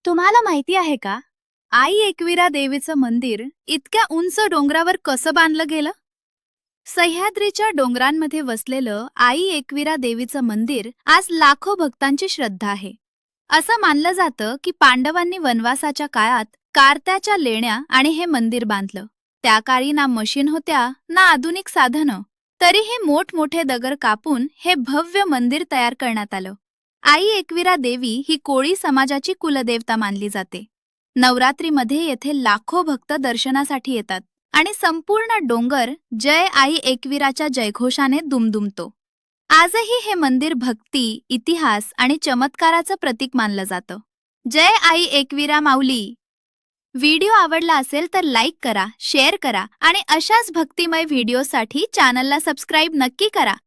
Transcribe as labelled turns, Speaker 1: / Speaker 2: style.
Speaker 1: तुम्हाला माहिती आहे का? आई एकविरा देवीचं मंदिर इतक्या उंच डोंगरावर कसं बांधलं गेलं? सह्याद्रीच्या डोंगरांमध्ये वसलेलं आई एकविरा देवीचं मंदिर आज लाखो भक्तांची श्रद्धा आहे. असं मानलं जातं की पांडवांनी वनवासाच्या काळात कारत्याच्या लेण्या आणि हे मंदिर बांधलं. त्या काळी ना मशीन होत्या ना आधुनिक साधनं, तरीही मोठमोठे दगड कापून हे भव्य मंदिर तयार करण्यात आलं. आई एकविरा देवी ही कोळी समाजाची कुलदेवता मानली जाते. नवरात्रीमध्ये येथे लाखो भक्त दर्शनासाठी येतात आणि संपूर्ण डोंगर जय आई एकविराच्या जयघोषाने दुमदुमतो. आजही हे मंदिर भक्ती, इतिहास आणि चमत्काराचं प्रतीक मानलं जातं. जय आई एकविरा माऊली. व्हिडिओ आवडला असेल तर लाईक करा, शेअर करा आणि अशाच भक्तिमय व्हिडिओसाठी चॅनलला सबस्क्राईब नक्की करा.